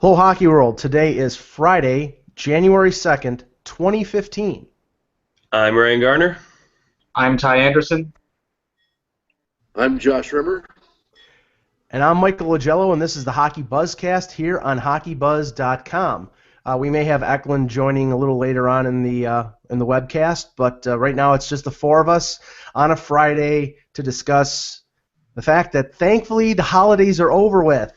Hello, Hockey World. Today is Friday, January 2nd, 2015. I'm Ryan Garner. I'm Ty Anderson. I'm Josh Rimmer. And I'm Michael Lagello, and this is the Hockeybuzzcast here on Hockeybuzz.com. We may have Eklund joining a little later on in the webcast, but right now it's just the four of us on a Friday to discuss the fact that thankfully the holidays are over with.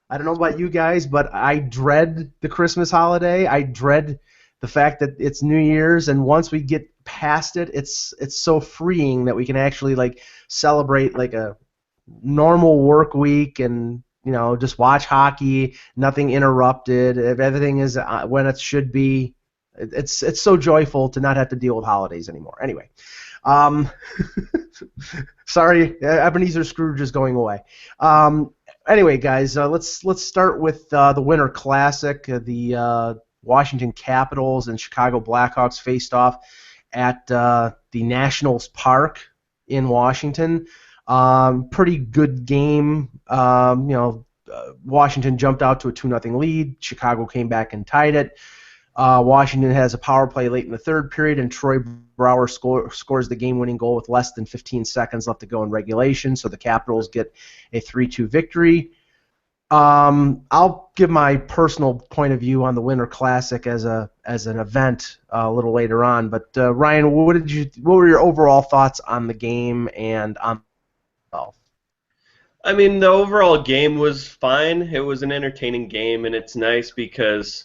I don't know about you guys, but I dread the Christmas holiday. I dread the fact that it's New Year's, and once we get past it, it's so freeing that we can actually celebrate like a normal work week and just watch hockey, nothing interrupted. If everything is when it should be, it's so joyful to not have to deal with holidays anymore. Anyway, sorry, Ebenezer Scrooge is going away. Anyway, guys, let's start with the Winter Classic. The Washington Capitals and Chicago Blackhawks faced off at the Nationals Park in Washington. Pretty good game. Washington jumped out to a 2-0 lead. Chicago came back and tied it. Washington has a power play late in the third period, and Troy Brouwer scores the game-winning goal with less than 15 seconds left to go in regulation, so the Capitals get a 3-2 victory. I'll give my personal point of view on the Winter Classic as an event a little later on, but Ryan, what were your overall thoughts on the game and on itself? I mean, the overall game was fine. It was an entertaining game, and it's nice because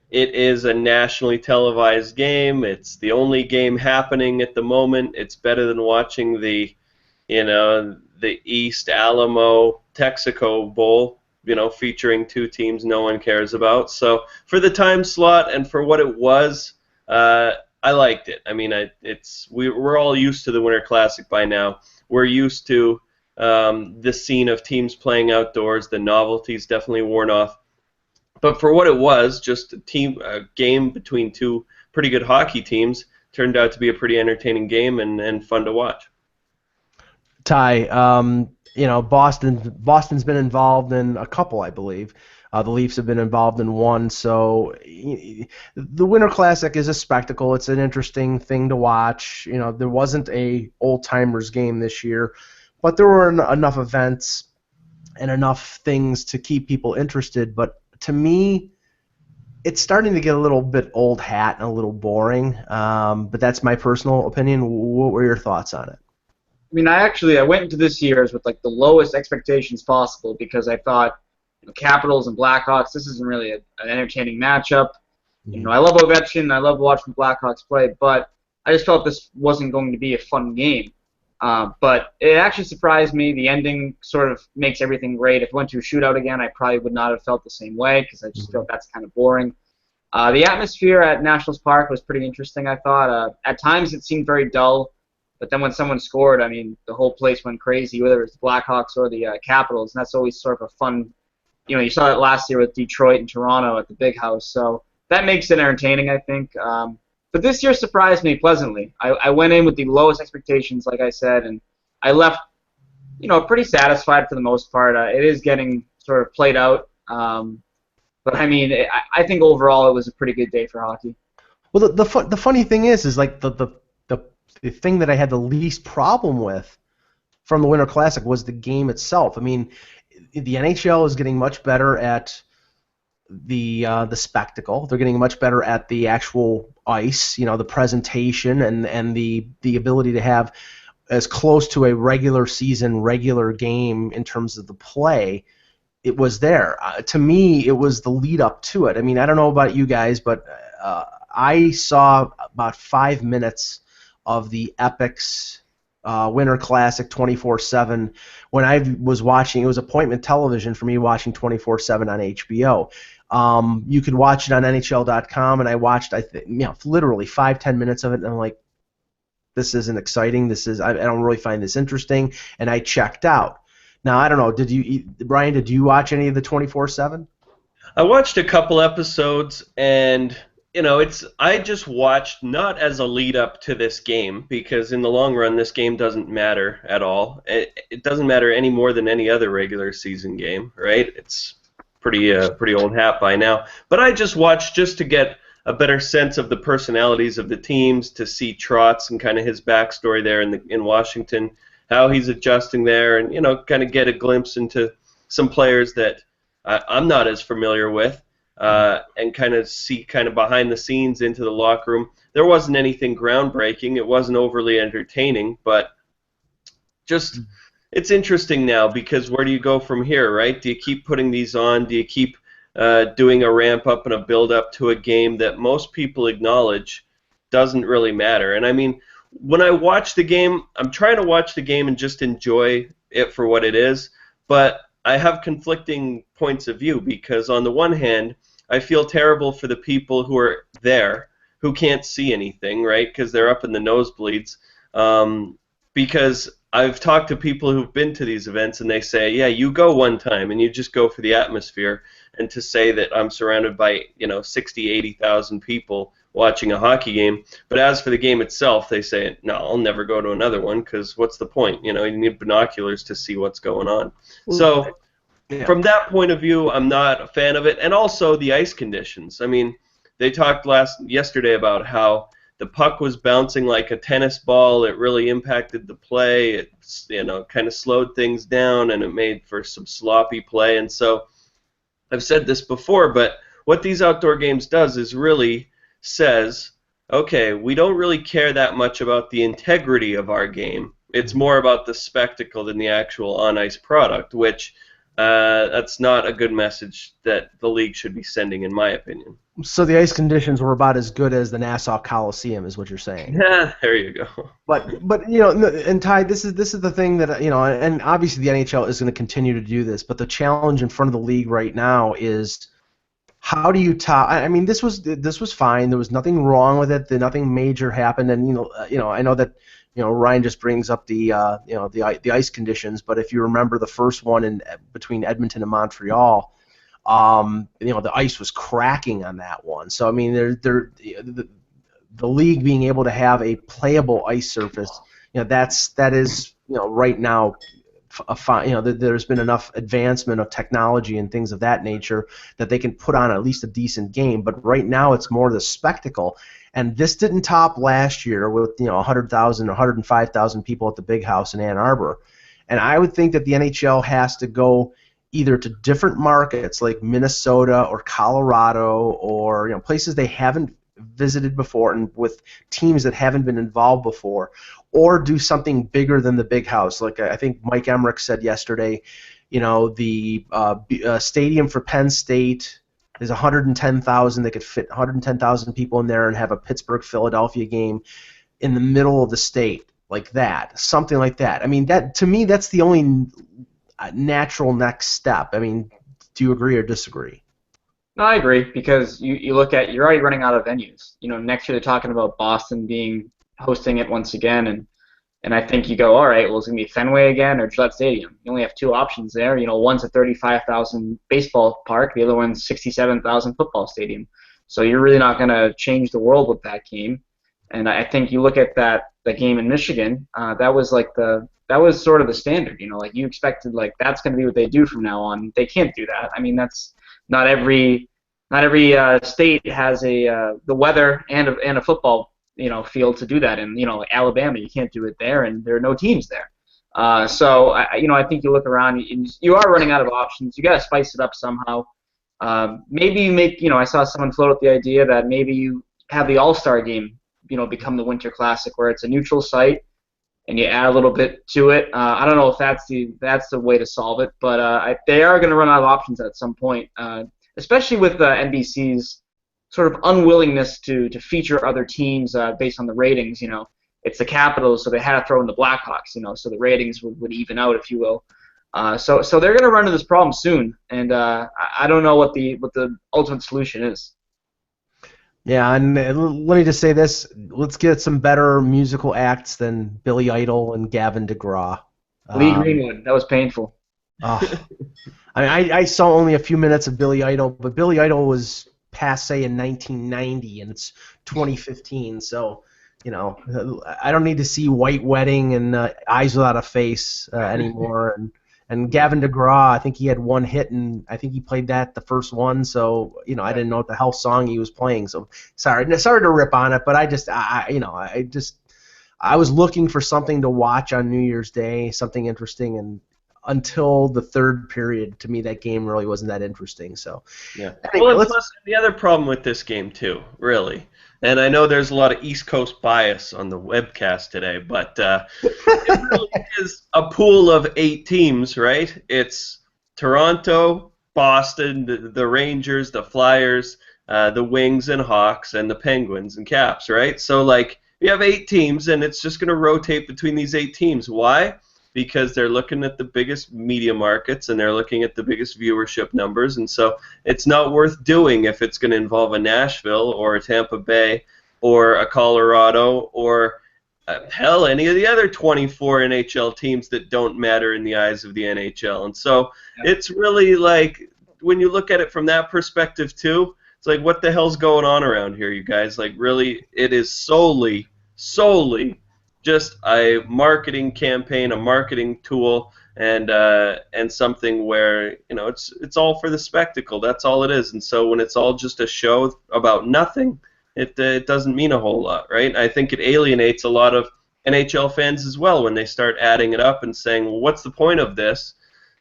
it is a nationally televised game. It's the only game happening at the moment. It's better than watching the East Alamo Texaco Bowl, featuring two teams no one cares about. So for the time slot and for what it was, I liked it. I mean, we're all used to the Winter Classic by now. We're used to the scene of teams playing outdoors. The novelty's definitely worn off. But for what it was, just a game between two pretty good hockey teams, turned out to be a pretty entertaining game and fun to watch. Ty, Boston's been involved in a couple, I believe. The Leafs have been involved in one. So the Winter Classic is a spectacle. It's an interesting thing to watch. There wasn't a old-timers game this year, but there were enough events and enough things to keep people interested. But to me, it's starting to get a little bit old hat and a little boring, but that's my personal opinion. What were your thoughts on it? I mean, I went into this year's with the lowest expectations possible because I thought, Capitals and Blackhawks, this isn't really an entertaining matchup. Mm-hmm. I love Ovechkin, I love watching Blackhawks play, but I just felt this wasn't going to be a fun game. But it actually surprised me. The ending sort of makes everything great. If it went to a shootout again, I probably would not have felt the same way because I just felt that's kind of boring. The atmosphere at Nationals Park was pretty interesting, I thought. At times it seemed very dull, but then when someone scored, I mean, the whole place went crazy, whether it's the Blackhawks or the Capitals, and that's always sort of a fun, you saw that last year with Detroit and Toronto at the Big House, so that makes it entertaining, I think. But this year surprised me pleasantly. I went in with the lowest expectations, like I said, and I left, pretty satisfied for the most part. It is getting sort of played out, but I mean, I think overall it was a pretty good day for hockey. Well, the funny thing is like the thing that I had the least problem with from the Winter Classic was the game itself. I mean, the NHL is getting much better at the spectacle. They're getting much better at the actual ice, the presentation and the ability to have as close to a regular game in terms of the play. It was there. To me, it was the lead up to it. I mean, I don't know about you guys, but I saw about 5 minutes of the Epic's Winter Classic 24/7 when I was watching. It was appointment television for me watching 24/7 on HBO. You could watch it on NHL.com, and I watched, literally 5-10 minutes of it, and I'm like, this isn't exciting. I don't really find this interesting, and I checked out. Now, I don't know. Brian, did you watch any of the 24/7? I watched a couple episodes, and I just watched not as a lead up to this game because in the long run this game doesn't matter at all. It doesn't matter any more than any other regular season game, right? pretty old hat by now. But I just watched just to get a better sense of the personalities of the teams, to see Trotz and kind of his backstory there in Washington, how he's adjusting there, and kind of get a glimpse into some players that I'm not as familiar with, and kind of see kind of behind the scenes into the locker room. There wasn't anything groundbreaking. It wasn't overly entertaining, but just it's interesting now, because where do you go from here, right? Do you keep putting these on? Do you keep doing a ramp up and a build up to a game that most people acknowledge doesn't really matter? And I mean, when I watch the game, I'm trying to watch the game and just enjoy it for what it is, but I have conflicting points of view, because on the one hand, I feel terrible for the people who are there who can't see anything, right? Because they're up in the nosebleeds. Because I've talked to people who've been to these events, and they say, yeah, you go one time and you just go for the atmosphere. And to say that I'm surrounded by 60, 80,000 people watching a hockey game, but as for the game itself, they say, no, I'll never go to another one, because what's the point? You need binoculars to see what's going on. So from that point of view, I'm not a fan of it. And also the ice conditions. I mean, they talked yesterday about how the puck was bouncing like a tennis ball. It really impacted the play. It kind of slowed things down, and it made for some sloppy play. And so I've said this before, but what these outdoor games does is really says, okay, we don't really care that much about the integrity of our game. It's more about the spectacle than the actual on-ice product, which that's not a good message that the league should be sending, in my opinion. So the ice conditions were about as good as the Nassau Coliseum, is what you're saying. Yeah, there you go. But and Ty, this is the thing that and obviously the NHL is going to continue to do this, but the challenge in front of the league right now is, how do you top? I mean, this was fine. There was nothing wrong with it. Nothing major happened, and I know that Ryan just brings up the ice conditions, but if you remember the first one between Edmonton and Montreal, the ice was cracking on that one. So I mean, the league being able to have a playable ice surface, that is right now there's been enough advancement of technology and things of that nature that they can put on at least a decent game. But right now it's more the spectacle. And this didn't top last year with 100,000 or 105,000 people at the Big House in Ann Arbor. And I would think that the NHL has to go either to different markets like Minnesota or Colorado, or places they haven't visited before and with teams that haven't been involved before, or do something bigger than the Big House. Like I think Mike Emmerich said yesterday, the stadium for Penn State is 110,000. They could fit 110,000 people in there and have a Pittsburgh-Philadelphia game in the middle of the state like that, something like that. I mean, that to me, that's the only natural next step. I mean, do you agree or disagree? No, I agree, because you look at, you're already running out of venues. Next year they're talking about Boston hosting it once again, and I think you go, all right, well, it's going to be Fenway again or Gillette Stadium. You only have two options there. One's a 35,000 baseball park, the other one's 67,000 football stadium. So you're really not going to change the world with that game. And I think you look at the game in Michigan, that was sort of the standard. Like you expected, like that's going to be what they do from now on. They can't do that. I mean, that's not every state has the weather and a football field to do that in. Like Alabama, you can't do it there, and there are no teams there. So I think you look around, you are running out of options. You got to spice it up somehow. Maybe you make I saw someone float up the idea that maybe you have the All-Star game become the Winter Classic, where it's a neutral site and you add a little bit to it. I don't know if that's the way to solve it, but they are going to run out of options at some point, especially with NBC's sort of unwillingness to feature other teams based on the ratings. It's the Capitals, so they had to throw in the Blackhawks, so the ratings would even out, if you will. So they're going to run into this problem soon, and I don't know what the ultimate solution is. Yeah, and let me just say this: let's get some better musical acts than Billy Idol and Gavin DeGraw. Lee Greenwood, that was painful. I mean, I saw only a few minutes of Billy Idol, but Billy Idol was passé in 1990, and it's 2015, so I don't need to see White Wedding and Eyes Without a Face anymore, And Gavin DeGraw, I think he had one hit, and I think he played that the first one. So I didn't know what the hell song he was playing. So sorry to rip on it, but I was looking for something to watch on New Year's Day, something interesting, and until the third period, to me, that game really wasn't that interesting. So, yeah. Anyway, Well, plus the other problem with this game too, really, and I know there's a lot of East Coast bias on the webcast today, but it really is a pool of 8 teams, right? It's Toronto, Boston, the Rangers, the Flyers, the Wings and Hawks, and the Penguins and Caps, right? So, you have 8 teams, and it's just going to rotate between these 8 teams. Why? Because they're looking at the biggest media markets and they're looking at the biggest viewership numbers, and so it's not worth doing if it's going to involve a Nashville or a Tampa Bay or a Colorado or hell, any of the other 24 NHL teams that don't matter in the eyes of the NHL. And so it's really when you look at it from that perspective too, it's what the hell's going on around here, you guys? Really, it is solely just a marketing campaign, a marketing tool, and something where it's all for the spectacle. That's all it is. And so when it's all just a show about nothing, it doesn't mean a whole lot, right? I think it alienates a lot of NHL fans as well when they start adding it up and saying, well, what's the point of this?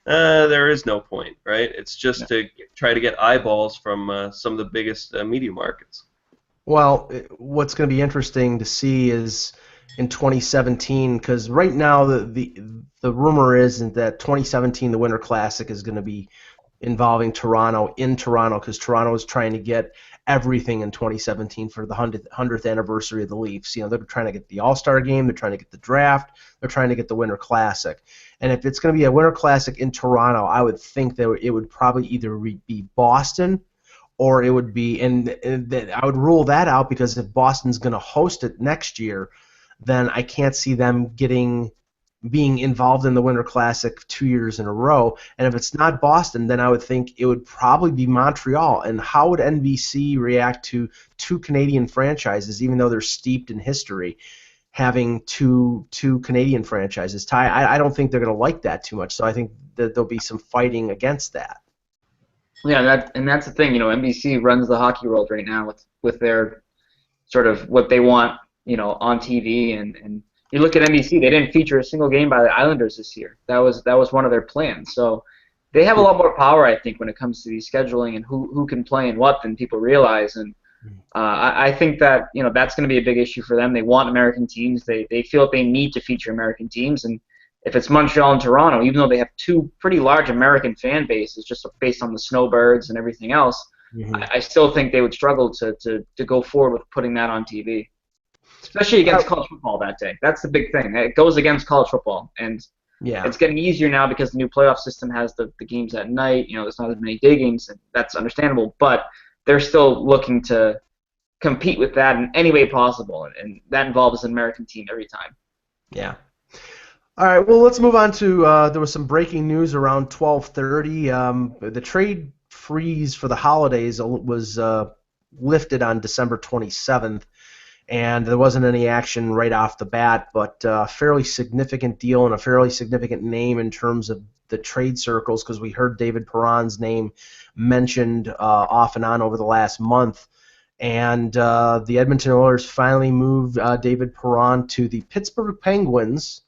There is no point, right? It's just to try to get eyeballs from some of the biggest media markets. Well, what's going to be interesting to see is in 2017, because right now the rumor is that 2017 the Winter Classic is going to be involving Toronto because Toronto is trying to get everything in 2017 for the 100th anniversary of the Leafs. They're trying to get the All-Star game, they're trying to get the draft, they're trying to get the Winter Classic. And if it's going to be a Winter Classic in Toronto, I would think that it would probably either be Boston or it would be, and I would rule that out because if Boston's going to host it next year, then I can't see them being involved in the Winter Classic 2 years in a row. And if it's not Boston, then I would think it would probably be Montreal. And how would NBC react to 2 Canadian franchises, even though they're steeped in history, having two Canadian franchises? I don't think they're going to like that too much. So I think that there'll be some fighting against that. Yeah, that's the thing. NBC runs the hockey world right now with their sort of what they want, on TV, and you look at NBC, they didn't feature a single game by the Islanders this year. That was one of their plans. So they have a lot more power, I think, when it comes to the scheduling and who can play and what than people realize. And I think that that's going to be a big issue for them. They want American teams. They feel that they need to feature American teams. And if it's Montreal and Toronto, even though they have 2 pretty large American fan bases, just based on the Snowbirds and everything else, I still think they would struggle to go forward with putting that on TV. Especially against college football that day. That's the big thing. It goes against college football. And it's getting easier now because the new playoff system has the games at night. There's not as many day games, and that's understandable. But they're still looking to compete with that in any way possible, and that involves an American team every time. Yeah. All right, well, let's move on to there was some breaking news around 12:30. The trade freeze for the holidays was lifted on December 27th. And there wasn't any action right off the bat, but a fairly significant deal and a fairly significant name in terms of the trade circles, because we heard David Perron's name mentioned off and on over the last month. And the Edmonton Oilers finally moved David Perron to the Pittsburgh Penguins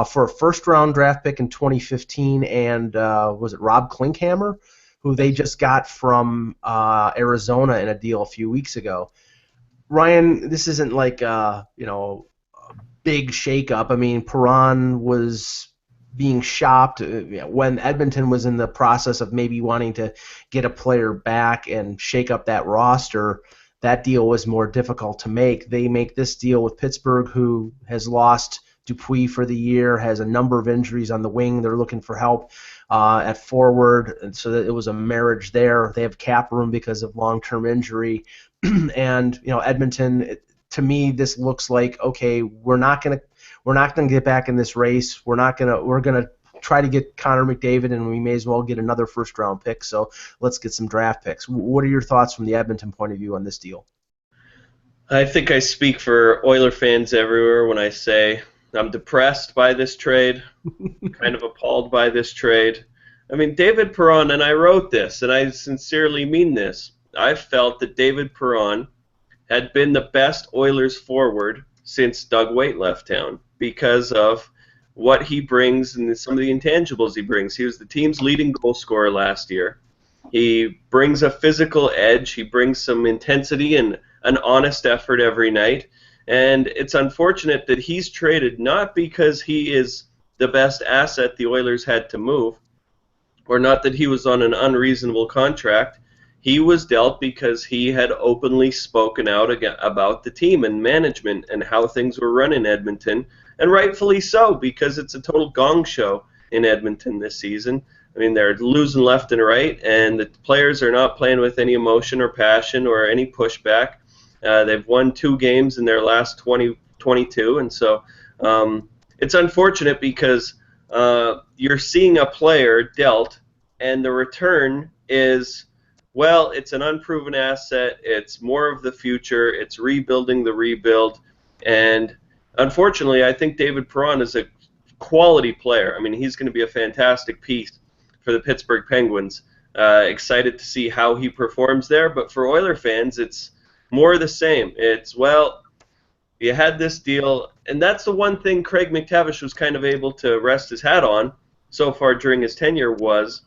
for a first-round draft pick in 2015, and was it Rob Klinkhammer, who they just got from Arizona in a deal a few weeks ago. Ryan, this isn't like a big shakeup. I mean, Perron was being shopped when Edmonton was in the process of maybe wanting to get a player back and shake up that roster. That deal was more difficult to make. They make this deal with Pittsburgh, who has lost Dupuis for the year, has a number of injuries on the wing. They're looking for help at forward, and so that it was a marriage there. They have cap room because of long-term injury. And Edmonton, to me, this looks like, okay, we're not gonna get back in this race. We're gonna try to get Connor McDavid, and we may as well get another first-round pick. So let's get some draft picks. What are your thoughts from the Edmonton point of view on this deal? I think I speak for Oiler fans everywhere when I say I'm depressed by this trade, kind of appalled by this trade. I mean, David Perron, and I wrote this, and I sincerely mean this. I felt that David Perron had been the best Oilers forward since Doug Weight left town because of what he brings and some of the intangibles he brings. He was the team's leading goal scorer last year. He brings a physical edge. He brings some intensity and an honest effort every night. And it's unfortunate that he's traded not because he is the best asset the Oilers had to move, or not that he was on an unreasonable contract. He was dealt because he had openly spoken out about the team and management and how things were run in Edmonton, and rightfully so, because it's a total gong show in Edmonton this season. I mean, they're losing left and right, and the players are not playing with any emotion or passion or any pushback. They've won 2 games in their last 22, and so it's unfortunate because you're seeing a player dealt, and the return is, well, it's an unproven asset, it's more of the future, it's rebuilding the rebuild, and unfortunately, I think David Perron is a quality player. I mean, he's going to be a fantastic piece for the Pittsburgh Penguins. Excited to see how he performs there, but for Oiler fans, it's more of the same. It's, well, you had this deal, and that's the one thing Craig McTavish was kind of able to rest his hat on so far during his tenure was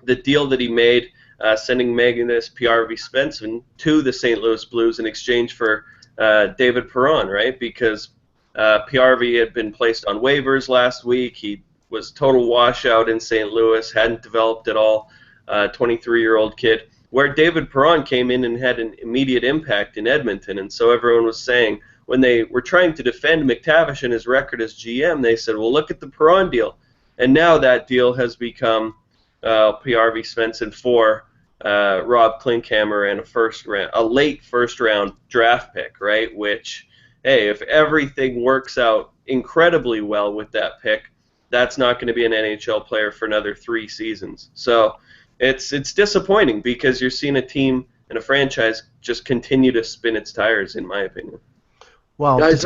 the deal that he made sending Magnus PRV-Svensson to the St. Louis Blues in exchange for David Perron, right? Because PRV had been placed on waivers last week. He was total washout in St. Louis, hadn't developed at all, 23-year-old kid, where David Perron came in and had an immediate impact in Edmonton. And so everyone was saying, when they were trying to defend McTavish and his record as GM, they said, well, look at the Perron deal. And now that deal has become PRV-Svensson for Rob Klinkhammer and a late first-round draft pick, right? Which, hey, if everything works out incredibly well with that pick, that's not going to be an NHL player for another 3 seasons. So it's disappointing because you're seeing a team and a franchise just continue to spin its tires, in my opinion. Well, Guys,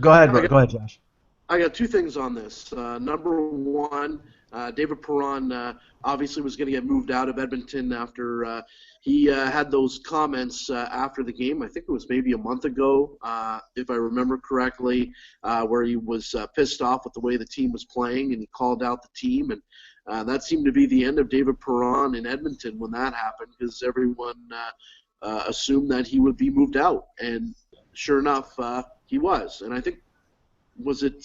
go ahead, Josh. I got 2 things on this. Number 1, David Perron obviously was going to get moved out of Edmonton after he had those comments after the game. I think it was maybe a month ago, if I remember correctly, where he was pissed off with the way the team was playing, and he called out the team. And that seemed to be the end of David Perron in Edmonton when that happened, because everyone assumed that he would be moved out. And sure enough, he was. And I think, was it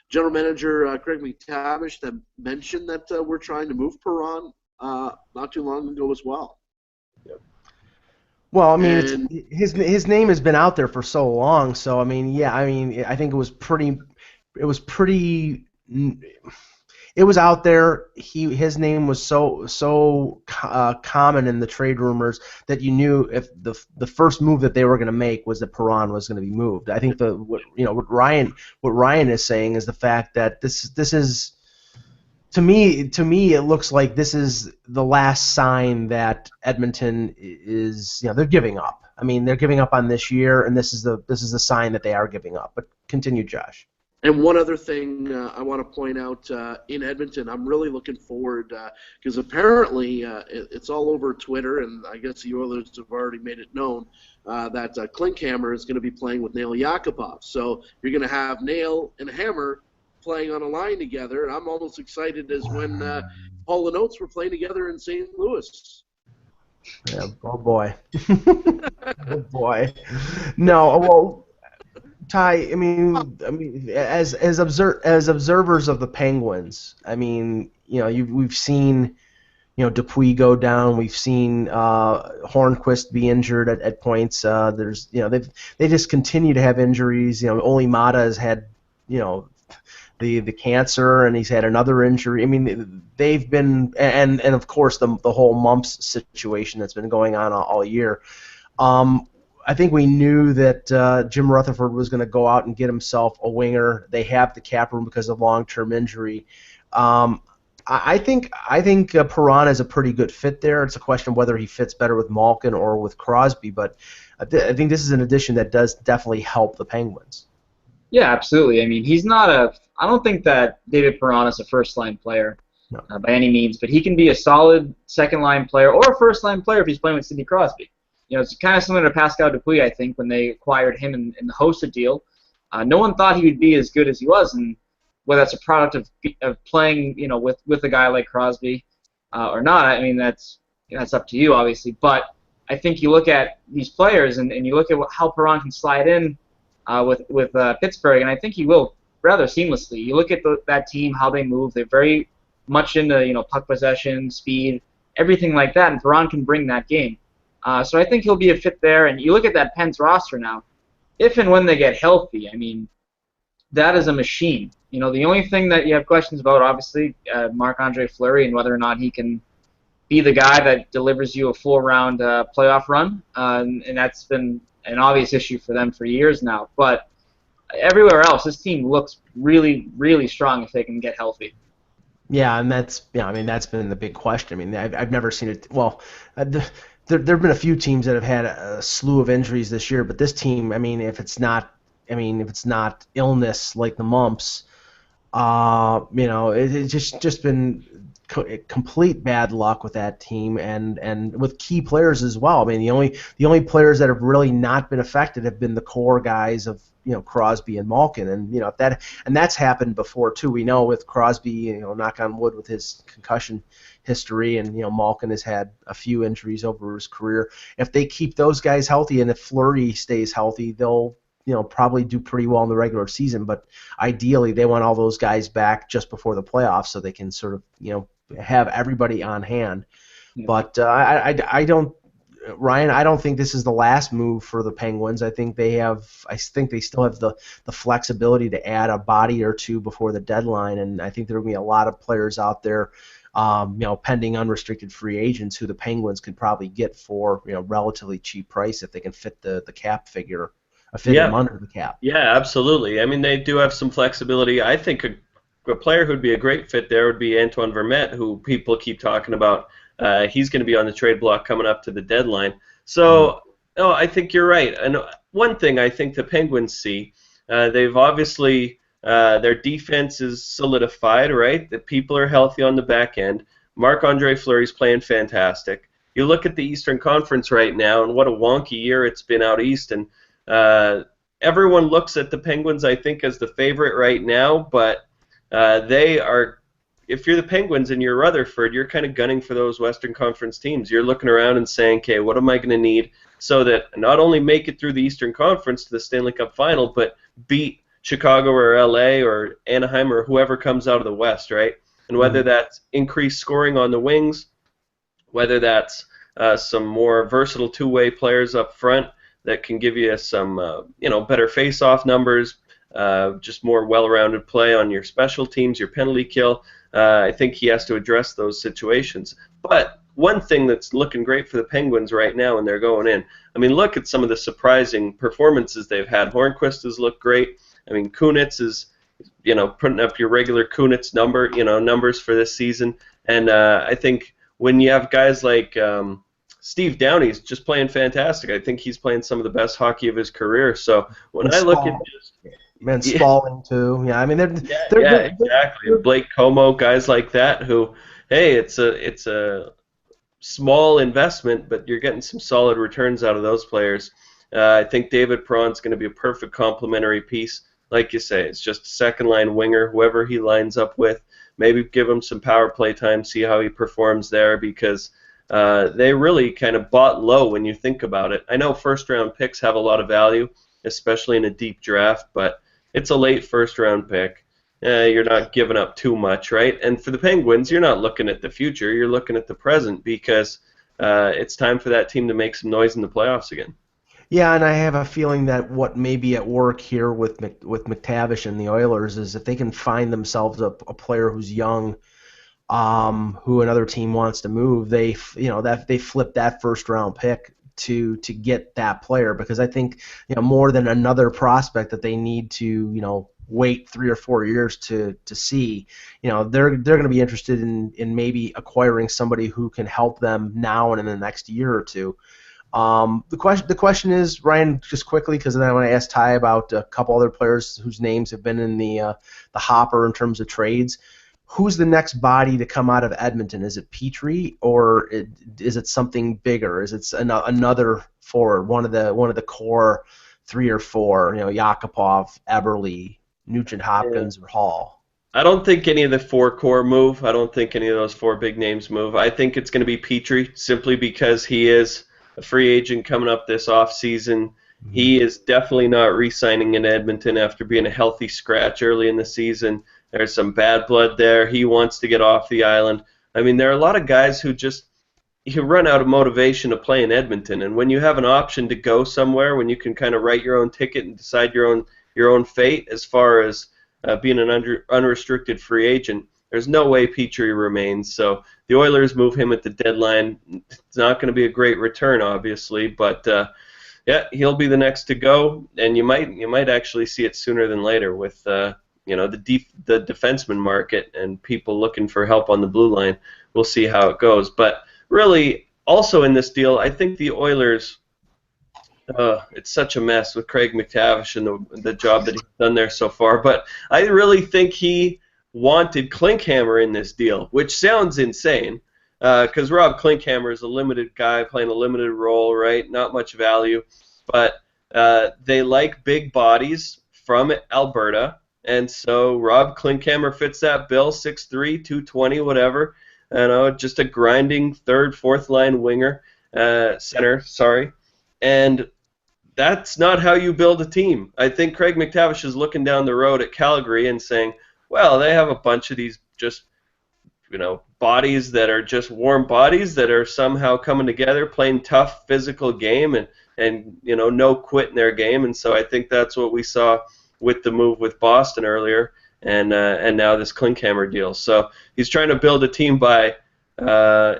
General Manager Craig McTavish that mentioned that we're trying to move Perron not too long ago as well? Yep. Well, I mean, his name has been out there for so long. So I mean, yeah, I mean, I think it was out there. His name was so common in the trade rumors that you knew if the first move that they were going to make was that Perron was going to be moved. I think what Ryan is saying is the fact that this is to me it looks like this is the last sign that Edmonton is, they're giving up. I mean, they're giving up on this year, and this is the sign that they are giving up. But continue, Josh. And one other thing I want to point out in Edmonton, I'm really looking forward because apparently it's all over Twitter, and I guess the Oilers have already made it known that Klinkhammer is going to be playing with Nail Yakupov. So you're going to have Nail and Hammer playing on a line together. I'm almost excited as when Paul and Oates were playing together in St. Louis. Yeah, oh boy. Oh boy. No, well, Ty, I mean, as observers of the Penguins, I mean, we've seen, Dupuis go down. We've seen Hornquist be injured at points. There's, they just continue to have injuries. Ole Mata has had, the cancer, and he's had another injury. I mean, they've been, and of course the whole mumps situation that's been going on all year. I think we knew that Jim Rutherford was going to go out and get himself a winger. They have the cap room because of long-term injury. I think Perron is a pretty good fit there. It's a question of whether he fits better with Malkin or with Crosby, but I think this is an addition that does definitely help the Penguins. Yeah, absolutely. I mean, he's not a. I don't think that David Perron is a first-line player No. by any means, but he can be a solid second-line player or a first-line player if he's playing with Sidney Crosby. It's kind of similar to Pascal Dupuis, I think, when they acquired him in the Hossa deal. No one thought he would be as good as he was, and whether that's a product of playing, with a guy like Crosby or not, I mean, that's up to you, obviously. But I think you look at these players and you look at how Perron can slide in with Pittsburgh, and I think he will rather seamlessly. You look at that team, how they move; they're very much into puck possession, speed, everything like that, and Perron can bring that game. So I think he'll be a fit there. And you look at that Pens roster now. If and when they get healthy, I mean, that is a machine. The only thing that you have questions about, obviously, Marc-Andre Fleury and whether or not he can be the guy that delivers you a full-round playoff run, and that's been an obvious issue for them for years now. But everywhere else, this team looks really, really strong if they can get healthy. Yeah, and that's been the big question. I mean, I've never seen it. Well, there have been a few teams that have had a slew of injuries this year, but this team, I mean, if it's not illness like the mumps, it's just been complete bad luck with that team and with key players as well. I mean, the only players that have really not been affected have been the core guys of Crosby and Malkin, and that's happened before too. We know with Crosby, knock on wood, with his concussion history, and Malkin has had a few injuries over his career. If they keep those guys healthy, and if Fleury stays healthy, they'll probably do pretty well in the regular season. But ideally, they want all those guys back just before the playoffs so they can sort of have everybody on hand. Yeah. But I don't. Ryan, I don't think this is the last move for the Penguins. I think they still have the flexibility to add a body or two before the deadline, and I think there will be a lot of players out there, pending unrestricted free agents who the Penguins could probably get for relatively cheap price if they can fit the cap figure, fit them under the cap. Yeah, absolutely. I mean, they do have some flexibility. I think a player who'd be a great fit there would be Antoine Vermette, who people keep talking about. He's going to be on the trade block coming up to the deadline. So, I think you're right. And one thing I think the Penguins see, they've obviously, their defense is solidified, right? The people are healthy on the back end. Marc-Andre Fleury's playing fantastic. You look at the Eastern Conference right now, and what a wonky year it's been out east. And everyone looks at the Penguins, I think, as the favorite right now, but they are. If you're the Penguins and you're Rutherford, you're kind of gunning for those Western Conference teams. You're looking around and saying, okay, what am I going to need so that not only make it through the Eastern Conference to the Stanley Cup Final, but beat Chicago or LA or Anaheim or whoever comes out of the West, right? And whether that's increased scoring on the wings, whether that's some more versatile two-way players up front that can give you some better face-off numbers, just more well-rounded play on your special teams, your penalty kill. I think he has to address those situations. But one thing that's looking great for the Penguins right now, and they're going in, I mean, look at some of the surprising performances they've had. Hornqvist has looked great. I mean, Kunitz is, putting up your regular Kunitz numbers for this season. And I think when you have guys like Steve Downey's just playing fantastic. I think he's playing some of the best hockey of his career. So when I look at just and Spalling too. Yeah, I mean they're exactly. Blake Como, guys like that who, hey, it's a small investment, but you're getting some solid returns out of those players. I think David Perron's going to be a perfect complementary piece. Like you say, it's just a second-line winger, whoever he lines up with. Maybe give him some power play time, see how he performs there, because they really kind of bought low when you think about it. I know first-round picks have a lot of value, especially in a deep draft, but it's a late first-round pick. You're not giving up too much, right? And for the Penguins, you're not looking at the future. You're looking at the present because it's time for that team to make some noise in the playoffs again. Yeah, and I have a feeling that what may be at work here with McTavish and the Oilers is if they can find themselves a player who's young, who another team wants to move, they flip that first-round pick to get that player, because I think more than another prospect that they need to wait 3 or 4 years to see, they're going to be interested in maybe acquiring somebody who can help them now and in the next year or two. The question is, Ryan, just quickly, because then I want to ask Ty about a couple other players whose names have been in the hopper in terms of trades. Who's the next body to come out of Edmonton? Is it Petrie, or is it something bigger? Is it another forward, one of the core 3 or 4? Yakupov, Eberle, Nugent Hopkins, or Hall. I don't think any of the 4 core move. I don't think any of those 4 big names move. I think it's going to be Petrie, simply because he is a free agent coming up this offseason. Mm-hmm. He is definitely not re-signing in Edmonton after being a healthy scratch early in the season. There's some bad blood there. He wants to get off the island. I mean, there are a lot of guys who run out of motivation to play in Edmonton. And when you have an option to go somewhere, when you can kind of write your own ticket and decide your own fate as far as being an unrestricted free agent, there's no way Petrie remains. So the Oilers move him at the deadline. It's not going to be a great return, obviously, but yeah, he'll be the next to go, and you might actually see it sooner than later with the defenseman market and people looking for help on the blue line. We'll see how it goes. But really, also in this deal, I think the Oilers, it's such a mess with Craig McTavish and the job that he's done there so far. But I really think he wanted Klinkhammer in this deal, which sounds insane because Rob Klinkhammer is a limited guy playing a limited role, right? Not much value. But they like big bodies from Alberta, and so Rob Klinkhammer fits that bill, 6'3", 220, whatever. Just a grinding third, fourth line winger, center, sorry. And that's not how you build a team. I think Craig McTavish is looking down the road at Calgary and saying, well, they have a bunch of these just, bodies that are just warm bodies that are somehow coming together, playing tough physical game and no quit in their game. And so I think that's what we saw with the move with Boston earlier, and now this Klinkhammer deal. So he's trying to build a team by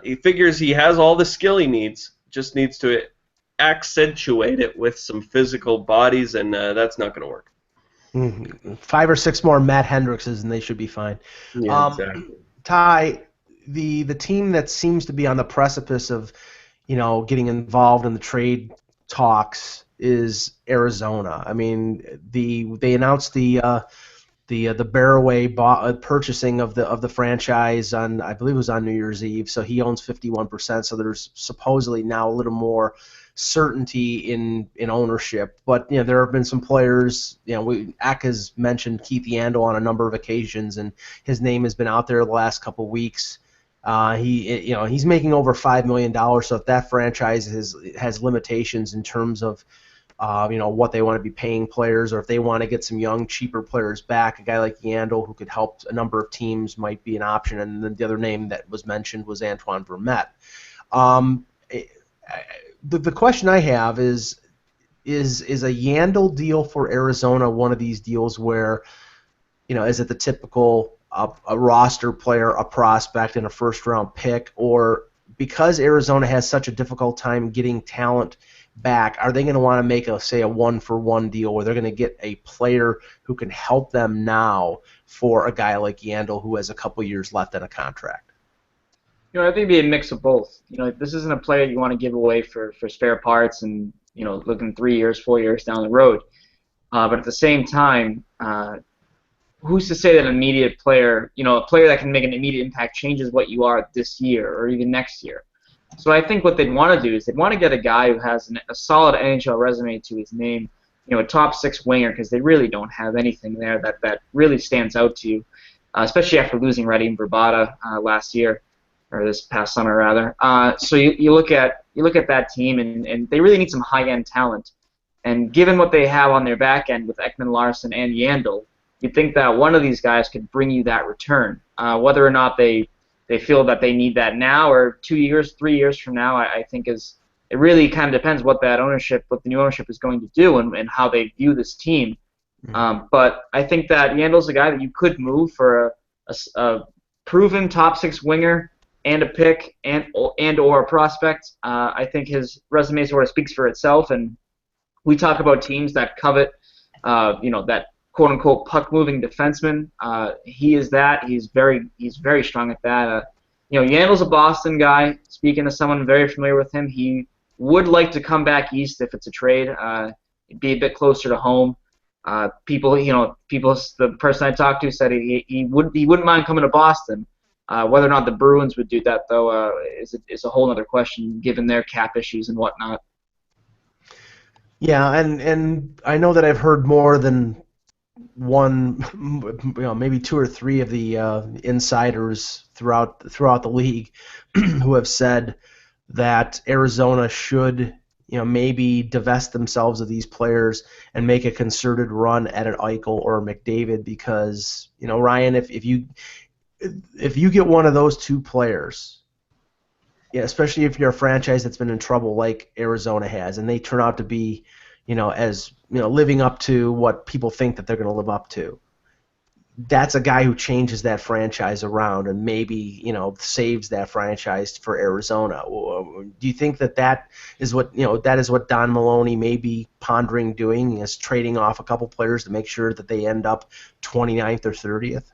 he figures he has all the skill he needs, just needs to accentuate it with some physical bodies, and that's not going to work. Mm-hmm. 5 or 6 more Matt Hendrickses, and they should be fine. Yeah, exactly. Ty, the team that seems to be on the precipice of getting involved in the trade talks is Arizona. I mean, they announced the Barraway purchasing of the franchise on, I believe it was on New Year's Eve. So he owns 51%. So there's supposedly now a little more certainty in ownership. But there have been some players. Ack has mentioned Keith Yandel on a number of occasions, and his name has been out there the last couple of weeks. He's making over $5 million. So if that franchise has limitations in terms of what they want to be paying players, or if they want to get some young, cheaper players back, a guy like Yandel who could help a number of teams might be an option. And then the other name that was mentioned was Antoine Vermette. The question I have is a Yandel deal for Arizona one of these deals where, is it the typical a roster player, a prospect, and a first-round pick, or because Arizona has such a difficult time getting talent back, are they going to want to make a one-for-one deal where they're going to get a player who can help them now for a guy like Yandel who has a couple years left on a contract? I think it'd be a mix of both. This isn't a player you want to give away for spare parts and, looking 3 years, 4 years down the road. But at the same time, who's to say that an immediate player, a player that can make an immediate impact changes what you are this year or even next year? So I think what they'd want to do is they'd want to get a guy who has a solid NHL resume to his name, a top 6 winger, because they really don't have anything there that really stands out to you, especially after losing Radim Vrbata last year, or this past summer rather. So you look at that team, and they really need some high-end talent. And given what they have on their back end with Ekman Larsson and Yandel, you'd think that one of these guys could bring you that return. Whether or not they feel that they need that now or 2 years, 3 years from now, I think it really kind of depends what the new ownership is going to do and how they view this team. Mm-hmm. But I think that Yandel's a guy that you could move for a proven top 6 winger and a pick and or a prospect. I think his resume sort of speaks for itself, and we talk about teams that covet, that quote-unquote puck-moving defenseman. He is that. He's very strong at that. Yandel's a Boston guy. Speaking to someone very familiar with him, he would like to come back east if it's a trade. Be a bit closer to home. People, the person I talked to said he wouldn't mind coming to Boston. Whether or not the Bruins would do that, though, is a whole other question, given their cap issues and whatnot. Yeah, and I know that I've heard more than one, maybe two or three of the insiders throughout the league who have said that Arizona should, maybe divest themselves of these players and make a concerted run at an Eichel or a McDavid because, Ryan, if you get one of those two players, yeah, especially if you're a franchise that's been in trouble like Arizona has, and they turn out to be, living up to what people think that they're going to live up to, that's a guy who changes that franchise around and maybe, saves that franchise for Arizona. Do you think that is what Don Maloney may be pondering doing, is trading off a couple players to make sure that they end up 29th or 30th?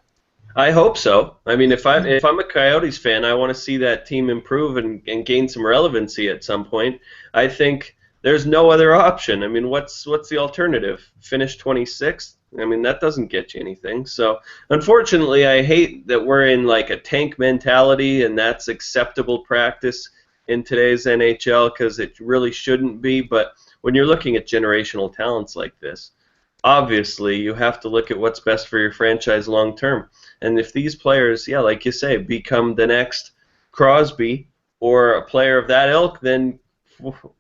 I hope so. I mean, if I'm a Coyotes fan, I want to see that team improve and gain some relevancy at some point. I think there's no other option. I mean, what's the alternative? Finish 26th? I mean, that doesn't get you anything. So, unfortunately, I hate that we're in like a tank mentality, and that's acceptable practice in today's NHL because it really shouldn't be. But when you're looking at generational talents like this, obviously you have to look at what's best for your franchise long term. And if these players, yeah, like you say, become the next Crosby or a player of that ilk, then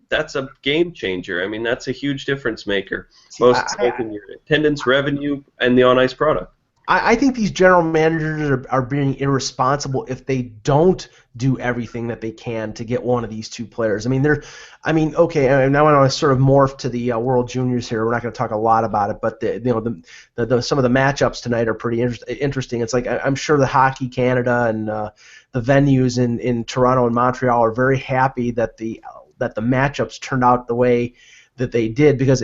that's a game changer. I mean, that's a huge difference maker, both in your attendance, revenue, and the on-ice product. I think these general managers are being irresponsible if they don't do everything that they can to get one of these two players. I mean, okay. I now I want to sort of morph to the World Juniors here. We're not going to talk a lot about it, but some of the matchups tonight are pretty interesting. It's like I'm sure the Hockey Canada and the venues in Toronto and Montreal are very happy that the matchups turned out the way that they did, because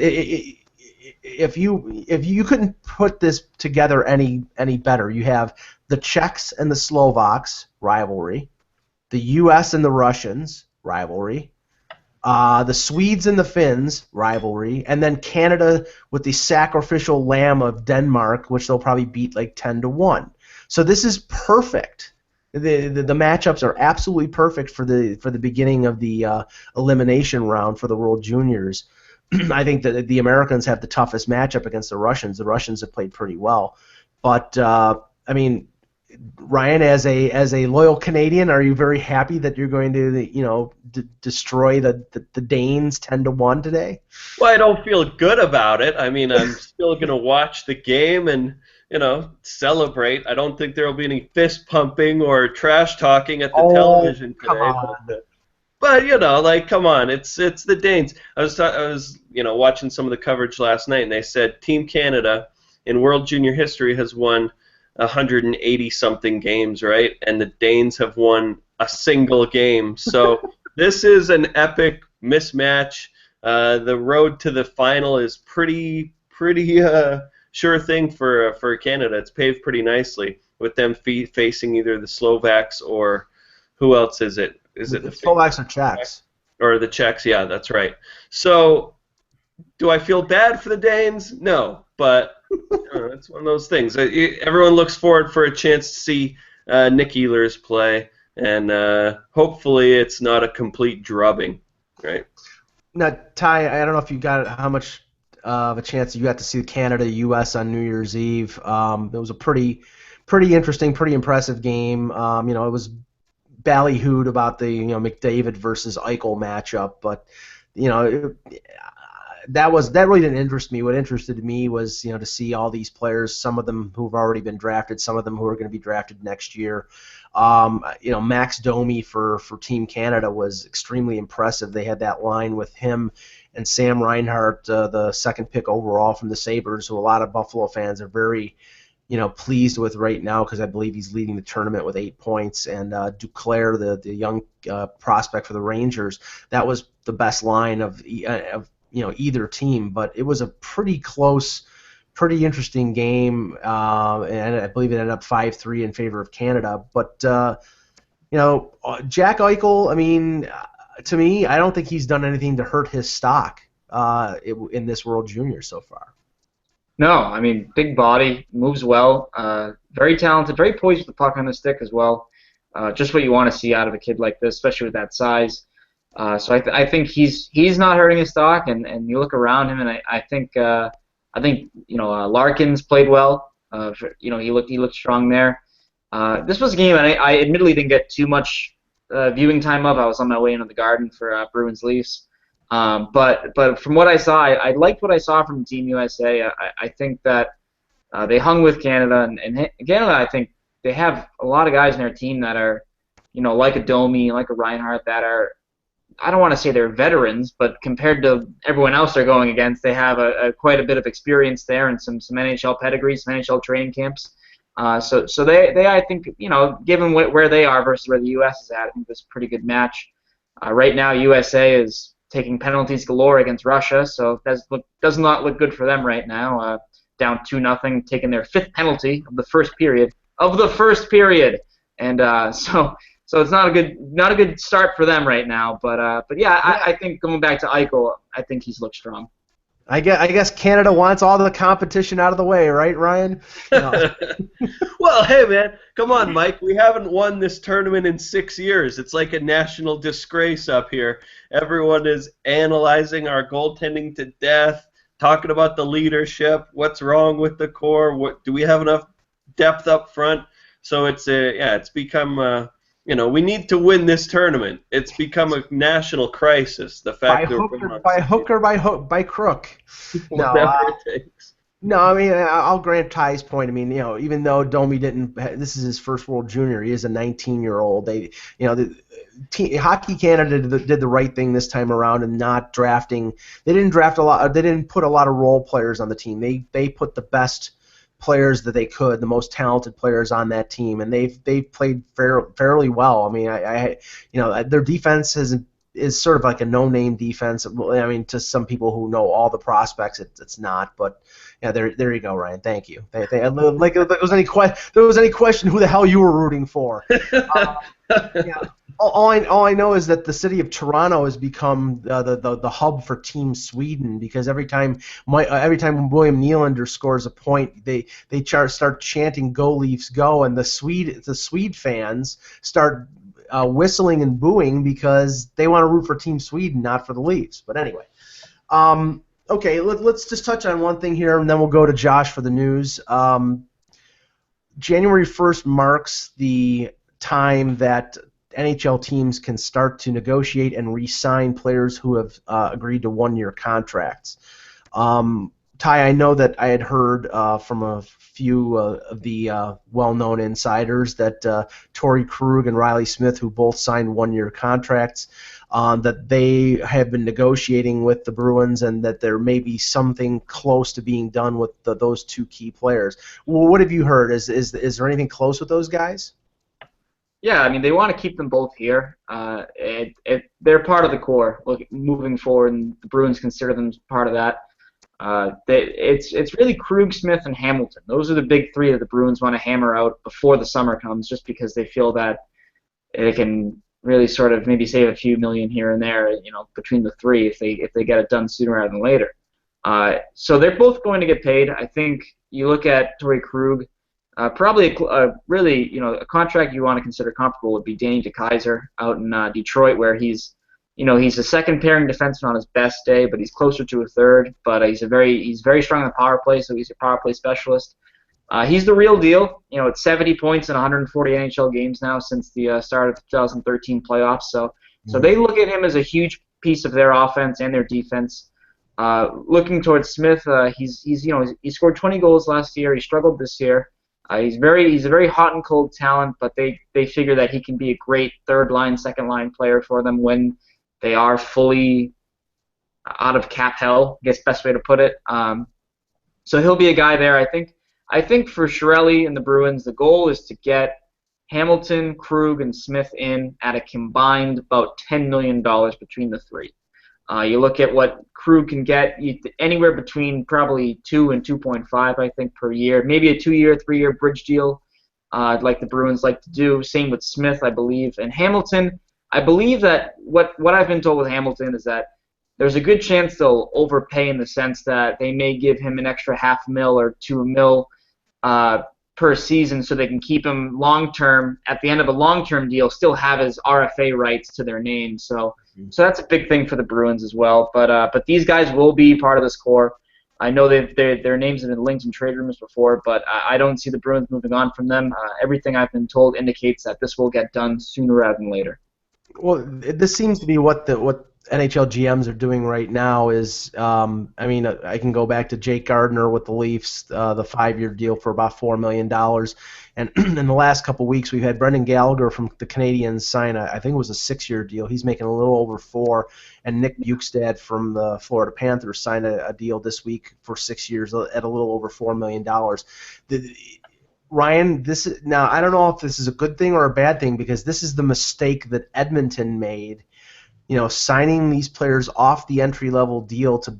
if you couldn't put this together any better. You have the Czechs and the Slovaks rivalry, the U.S. and the Russians rivalry, the Swedes and the Finns rivalry, and then Canada with the sacrificial lamb of Denmark, which they'll probably beat like 10-1. So this is perfect. The matchups are absolutely perfect for the beginning of the elimination round for the World Juniors. I think that the Americans have the toughest matchup against the Russians. The Russians have played pretty well, but I mean, Ryan, as a loyal Canadian, are you very happy that you're going to destroy the Danes 10-1 today? Well, I don't feel good about it. I mean, I'm still going to watch the game and celebrate. I don't think there will be any fist pumping or trash talking at the television today. Come on. But come on, it's the Danes. I was watching some of the coverage last night, and they said Team Canada in World Junior history has won 180-something games, right? And the Danes have won a single game. So this is an epic mismatch. The road to the final is pretty sure thing for Canada. It's paved pretty nicely with them facing either the Slovaks or who else is it? Is it the Slovaks or Czechs? Or the Czechs, yeah, that's right. So, do I feel bad for the Danes? No, but it's one of those things. Everyone looks forward for a chance to see Nick Ehlers play, and hopefully it's not a complete drubbing, right? Now, Ty, I don't know if you got how much of a chance you got to see Canada-U.S. on New Year's Eve. It was a pretty interesting, pretty impressive game. It was ballyhooed about the McDavid versus Eichel matchup, but that really didn't interest me. What interested me was to see all these players, some of them who have already been drafted, some of them who are going to be drafted next year. Max Domi for Team Canada was extremely impressive. They had that line with him and Sam Reinhart, the second pick overall from the Sabres, who a lot of Buffalo fans are very pleased with right now, because I believe he's leading the tournament with 8 points. And Duclair, the young prospect for the Rangers, that was the best line of either team. But it was a pretty close, pretty interesting game, and I believe it ended up 5-3 in favor of Canada. But Jack Eichel, I mean, to me, I don't think he's done anything to hurt his stock in this World Junior so far. No, I mean, big body, moves well, very talented, very poised with the puck on the stick as well. Just what you want to see out of a kid like this, especially with that size. So I think he's not hurting his stock, and you look around him, and I think Larkins played well. He looked strong there. This was a game I admittedly didn't get too much viewing time of. I was on my way into the Garden for Bruins Leafs. But from what I saw, I liked what I saw from Team USA. I think that they hung with Canada, and Canada, I think they have a lot of guys in their team that are, like a Domi, like a Reinhardt, that are, I don't want to say they're veterans, but compared to everyone else they're going against, they have quite a bit of experience there and some NHL pedigree, some NHL training camps. So they I think, given where they are versus where the U.S. is at, I think this is a pretty good match. Right now, USA is taking penalties galore against Russia, so that does not look good for them right now. Down 2-0, taking their 5th penalty of the first period. And so it's not a good start for them right now. But yeah, I think going back to Eichel, I think he's looked strong. I guess Canada wants all the competition out of the way, right, Ryan? No. Well, hey, man, come on, Mike. We haven't won this tournament in 6 years. It's like a national disgrace up here. Everyone is analyzing our goaltending to death, talking about the leadership, what's wrong with the core, do we have enough depth up front? So it's become we need to win this tournament. It's become a national crisis. The fact by hook or by crook. Whatever it takes. No, I mean, I'll grant Ty's point. I mean, even though Domi this is his first World Junior, he is a 19-year-old. Hockey Canada did the right thing this time around and not drafting. They didn't draft a lot. They didn't put a lot of role players on the team. They put the best players that they could, the most talented players on that team, and they've played fairly well. I mean, their defense is sort of like a no-name defense. I mean, to some people who know all the prospects, it's not. But yeah, there you go, Ryan. Thank you. Like if there was any question who the hell you were rooting for. Yeah. All I know is that the city of Toronto has become the hub for Team Sweden, because every time William Nylander scores a point, they start chanting "Go Leafs, go!" and the Swede fans start whistling and booing because they want to root for Team Sweden, not for the Leafs. But anyway, okay, let's just touch on one thing here, and then we'll go to Josh for the news. January 1st marks the time that NHL teams can start to negotiate and re-sign players who have agreed to one-year contracts. Ty, I know that I had heard from a few of the well-known insiders that Torrey Krug and Riley Smith, who both signed one-year contracts, that they have been negotiating with the Bruins, and that there may be something close to being done with those two key players. Well, what have you heard? Is there anything close with those guys? Yeah, I mean, they want to keep them both here. They're part of the core moving forward, and the Bruins consider them part of that. It's really Krug, Smith, and Hamilton. Those are the big three that the Bruins want to hammer out before the summer comes, just because they feel that they can really sort of maybe save a few million here and there, between the three if they get it done sooner rather than later. So they're both going to get paid. I think you look at Torrey Krug. Probably a contract you want to consider comparable would be Danny DeKeyser out in Detroit, where he's a second pairing defenseman on his best day, but he's closer to a third. But he's very strong in the power play, so he's a power play specialist. He's the real deal. It's 70 points in 140 NHL games now since the start of the 2013 playoffs. So they look at him as a huge piece of their offense and their defense. Looking towards Smith, he scored 20 goals last year. He struggled this year. He's a very hot and cold talent, but they figure that he can be a great third line, second line player for them when they are fully out of cap hell, I guess best way to put it. So he'll be a guy there. I think for Chiarelli and the Bruins, the goal is to get Hamilton, Krug, and Smith in at a combined about $10 million between the three. You look at what Krug can get, anywhere between probably 2 and 2.5, I think, per year. Maybe a 2-year, 3-year bridge deal, like the Bruins like to do. Same with Smith, I believe. And Hamilton, I believe that what I've been told with Hamilton is that there's a good chance they'll overpay in the sense that they may give him an extra $500,000 or $2 million per season so they can keep him long-term. At the end of a long-term deal, still have his RFA rights to their name. So that's a big thing for the Bruins as well. But these guys will be part of this core. I know their names have been linked in trade rumors before, but I don't see the Bruins moving on from them. Everything I've been told indicates that this will get done sooner rather than later. Well, this seems to be what NHL GMs are doing right now is, I can go back to Jake Gardiner with the Leafs, the 5-year deal for about $4 million. And in the last couple of weeks, we've had Brendan Gallagher from the Canadiens sign, I think it was a 6-year deal. He's making a little over 4. And Nick Bjugstad from the Florida Panthers signed a deal this week for 6 years at a little over $4 million. Ryan, now I don't know if this is a good thing or a bad thing because this is the mistake that Edmonton made. Signing these players off the entry-level deal to,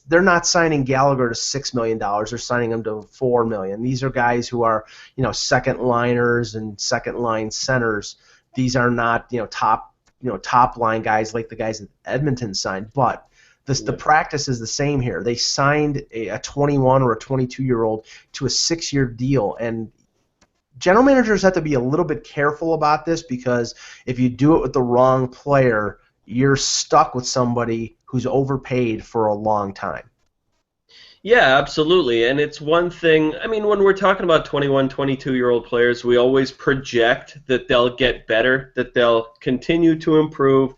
they're not signing Gallagher to $6 million. They're signing him to $4 million. These are guys who are, second liners and second line centers. These are not, top line guys like the guys that Edmonton signed. But the practice is the same here. They signed a 21 or a 22-year-old to a 6-year deal, and general managers have to be a little bit careful about this because if you do it with the wrong player, you're stuck with somebody who's overpaid for a long time. Yeah, absolutely. And it's one thing, when we're talking about 21, 22-year-old players, we always project that they'll get better, that they'll continue to improve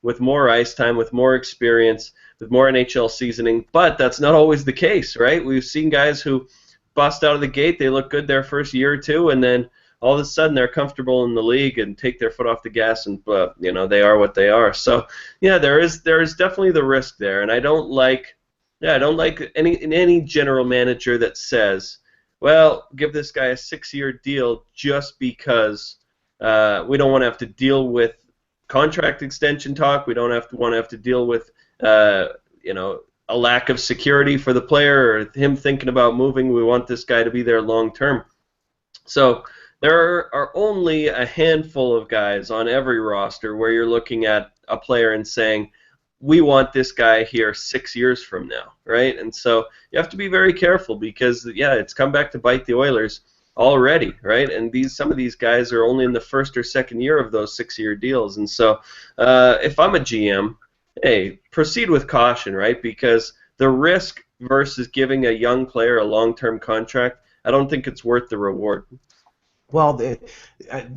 with more ice time, with more experience, with more NHL seasoning. But that's not always the case, right? We've seen guys who bust out of the gate, they look good their first year or two, and then all of a sudden they're comfortable in the league and take their foot off the gas, and they are what they are. So yeah, there is definitely the risk there, and I don't like any general manager that says, well, give this guy a 6-year deal just because we don't want to have to deal with contract extension talk, we don't want to have to deal with a lack of security for the player or him thinking about moving. We want this guy to be there long term. So there are only a handful of guys on every roster where you're looking at a player and saying, we want this guy here 6 years from now, right? And so you have to be very careful because, it's come back to bite the Oilers already, right? And some of these guys are only in the first or second year of those 6-year deals. And so if I'm a GM, hey, proceed with caution, right? Because the risk versus giving a young player a long-term contract, I don't think it's worth the reward. Well,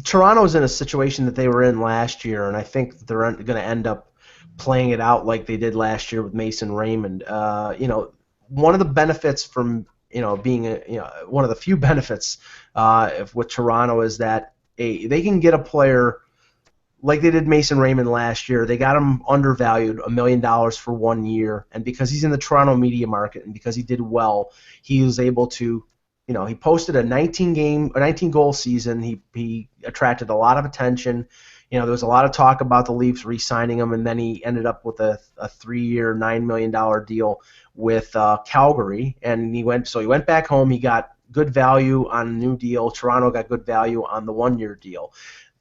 Toronto's in a situation that they were in last year, and I think they're going to end up playing it out like they did last year with Mason Raymond. One of the benefits from being one of the few benefits with Toronto is that they can get a player like they did Mason Raymond last year. They got him undervalued, $1 million for 1 year, and because he's in the Toronto media market and because he did well, he was able to, he posted a 19-goal season. He attracted a lot of attention. There was a lot of talk about the Leafs re-signing him, and then he ended up with a 3-year, $9 million deal with Calgary, and he went back home. He got good value on a new deal. Toronto got good value on the 1-year deal.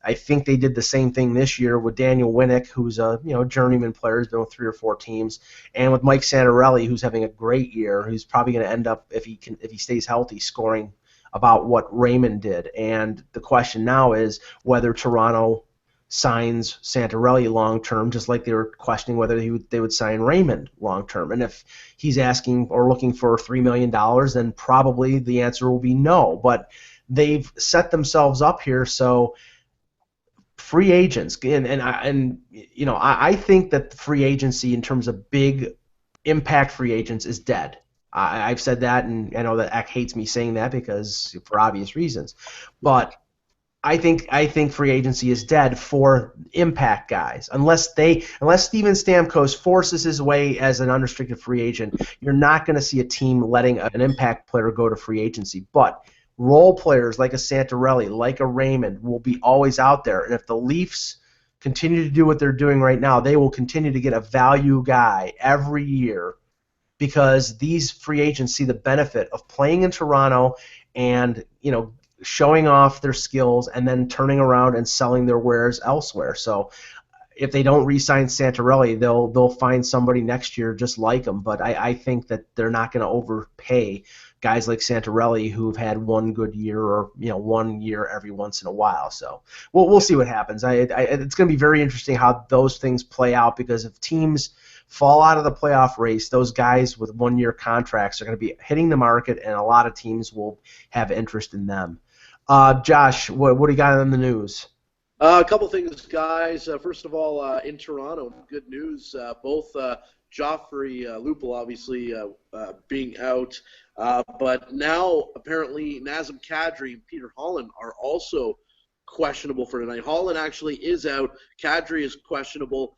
I think they did the same thing this year with Daniel Winnick, who's a journeyman player, who's been with 3 or 4 teams, and with Mike Santorelli, who's having a great year, who's probably going to end up, if he stays healthy, scoring about what Raymond did. And the question now is whether Toronto signs Santorelli long term, just like they were questioning whether they would sign Raymond long term. And if he's asking or looking for $3 million, then probably the answer will be no. But they've set themselves up here so. Free agents, I think that the free agency in terms of big impact free agents is dead. I've said that, and I know that Eck hates me saying that because for obvious reasons. But I think free agency is dead for impact guys. Unless Steven Stamkos forces his way as an unrestricted free agent, you're not going to see a team letting an impact player go to free agency. But role players like a Santorelli, like a Raymond, will be always out there. And if the Leafs continue to do what they're doing right now, they will continue to get a value guy every year because these free agents see the benefit of playing in Toronto and, showing off their skills and then turning around and selling their wares elsewhere. So if they don't re-sign Santorelli, they'll find somebody next year just like him. But I think that they're not going to overpay guys like Santorelli who've had one good year or 1 year every once in a while. So we'll see what happens. It's going to be very interesting how those things play out, because if teams fall out of the playoff race, those guys with 1 year contracts are going to be hitting the market, and a lot of teams will have interest in them. Josh, what do you got in the news? A couple things, guys. First of all, in Toronto, good news. Both Joffrey Lupul, obviously, being out, but now apparently Nazem Kadri and Peter Holland are also questionable for tonight. Holland actually is out. Kadri is questionable.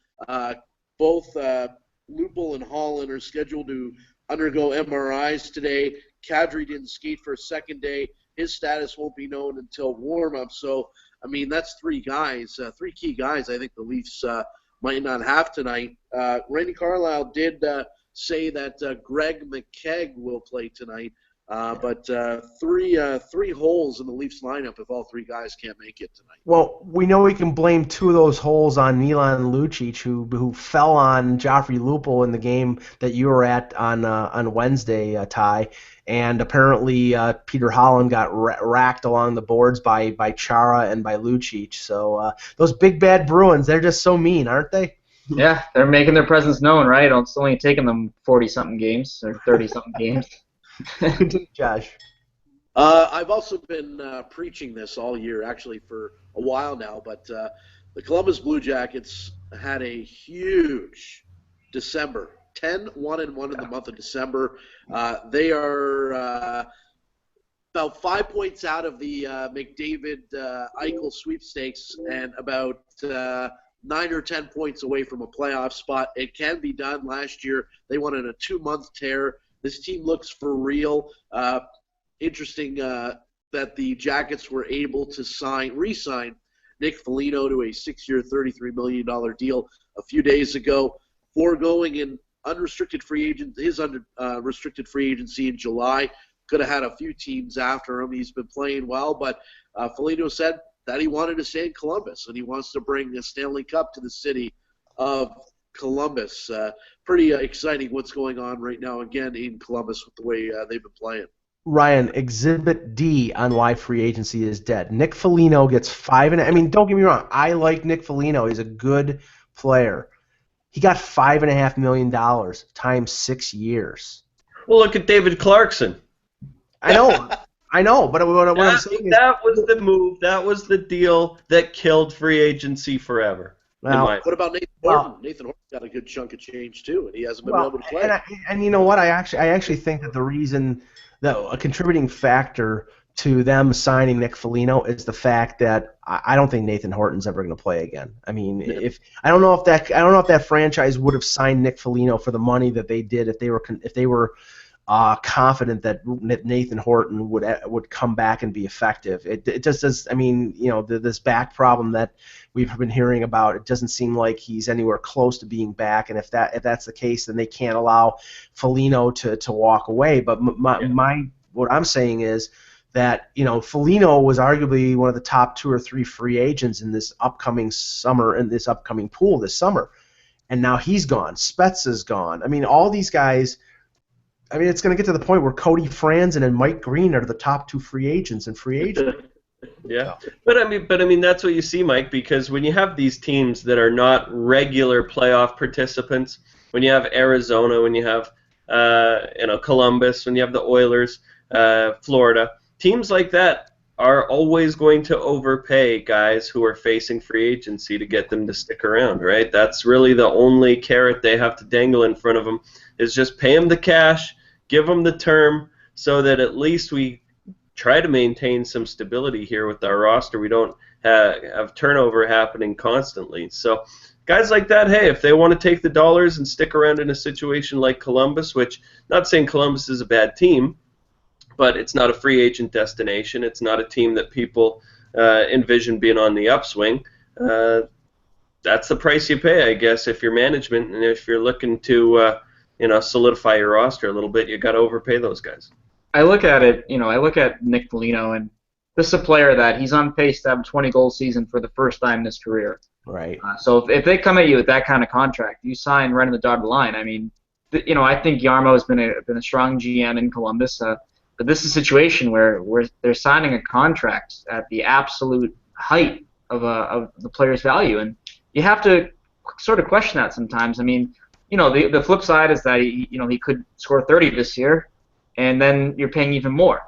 Both Lupul and Holland are scheduled to undergo MRIs today. Kadri didn't skate for a second day. His status won't be known until warm-up. So, I mean, that's three guys, three key guys I think the Leafs might not have tonight. Randy Carlyle did say that Greg McKegg will play tonight, but three holes in the Leafs lineup if all three guys can't make it tonight. Well, we know we can blame two of those holes on Milan Lucic, who fell on Joffrey Lupul in the game that you were at on Wednesday, Ty. And apparently Peter Holland got racked along the boards by Chara and by Lucic. So those big bad Bruins, they're just so mean, aren't they? Yeah, they're making their presence known, right? It's only taken them 40-something games or 30-something games. Josh. I've also been preaching this all year, actually, for a while now, but the Columbus Blue Jackets had a huge December. 10-1-1 in the month of December. They are about 5 points out of the McDavid-Eichel sweepstakes and about 9 or 10 points away from a playoff spot. It can be done. Last year, they won in a 2-month tear. This team looks for real. Interesting that the Jackets were able to re-sign Nick Foligno to a 6-year, $33 million deal a few days ago, foregoing in unrestricted free agent, his restricted free agency in July. Could have had a few teams after him. He's been playing well, but Foligno said that he wanted to stay in Columbus, and he wants to bring a Stanley Cup to the city of Columbus. Pretty exciting what's going on right now, again, in Columbus with the way they've been playing. Ryan, Exhibit D on why free agency is dead. Nick Foligno gets I mean, don't get me wrong. I like Nick Foligno. He's a good player. He got $5.5 million times 6 years. Well, look at David Clarkson. I know, but what I'm saying is that was the move. That was the deal that killed free agency forever. What about Nathan Horton? Nathan Horton's got a good chunk of change too, and he hasn't been able to play. And you know what? I actually think that the reason that a contributing factor to them signing Nick Foligno is the fact that I don't think Nathan Horton's ever going to play again. I mean, I don't know if that franchise would have signed Nick Foligno for the money that they did if they were confident that Nathan Horton would come back and be effective. It just does. I mean, this back problem that we've been hearing about, it doesn't seem like he's anywhere close to being back. And if that's the case, then they can't allow Foligno to walk away. But what I'm saying is that Foligno was arguably one of the top 2 or 3 free agents in this upcoming summer, in this upcoming pool this summer, and now he's gone. Spets is gone. I mean, all these guys. I mean, it's going to get to the point where Cody Franzen and Mike Green are the top 2 free agents in free agency. Yeah, but I mean that's what you see, Mike, because when you have these teams that are not regular playoff participants, when you have Arizona, when you have Columbus, when you have the Oilers, Florida, teams like that are always going to overpay guys who are facing free agency to get them to stick around, right? That's really the only carrot they have to dangle in front of them, is just pay them the cash, give them the term, so that at least we try to maintain some stability here with our roster. We don't have turnover happening constantly. So guys like that, hey, if they want to take the dollars and stick around in a situation like Columbus, which, not saying Columbus is a bad team, but it's not a free agent destination. It's not a team that people envision being on the upswing. That's the price you pay, I guess, if you're management, and if you're looking to solidify your roster a little bit, you got to overpay those guys. I look at it, I look at Nick Foligno, and this is a player that he's on pace to have a 20-goal season for the first time in his career. Right. So if they come at you with that kind of contract, you sign right in the dotted line. I mean, I think Yarmo has been a strong GM in Columbus, but this is a situation where they're signing a contract at the absolute height of the player's value, and you have to sort of question that sometimes. I mean, the flip side is that he could score 30 this year, and then you're paying even more.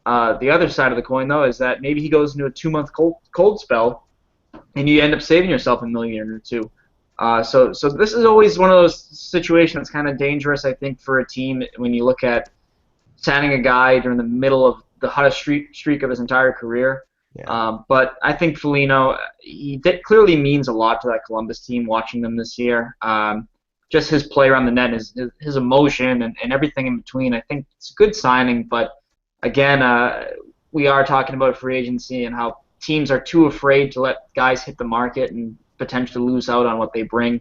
The other side of the coin, though, is that maybe he goes into a 2-month cold spell, and you end up saving yourself $1 million or $2 million. So this is always one of those situations that's kind of dangerous, I think, for a team when you look at signing a guy during the middle of the hottest streak of his entire career. Yeah. But I think Foligno, he clearly means a lot to that Columbus team watching them this year. Just his play around the net, his emotion, and everything in between. I think it's a good signing, but again, we are talking about free agency and how teams are too afraid to let guys hit the market and potentially lose out on what they bring.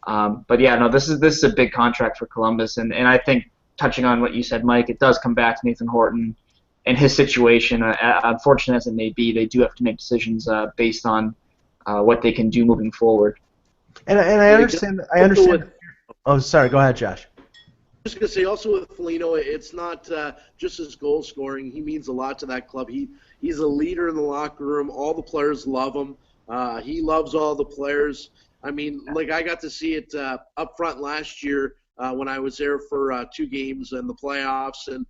But yeah, no, this is a big contract for Columbus, and I think, touching on what you said, Mike, it does come back to Nathan Horton and his situation. Unfortunate as it may be, they do have to make decisions based on what they can do moving forward. And I understand. Oh, sorry. Go ahead, Josh. Just going to say, also with Foligno, it's not just his goal scoring. He means a lot to that club. He's a leader in the locker room. All the players love him. He loves all the players. I mean, like, I got to see it up front last year when I was there for 2 games in the playoffs, and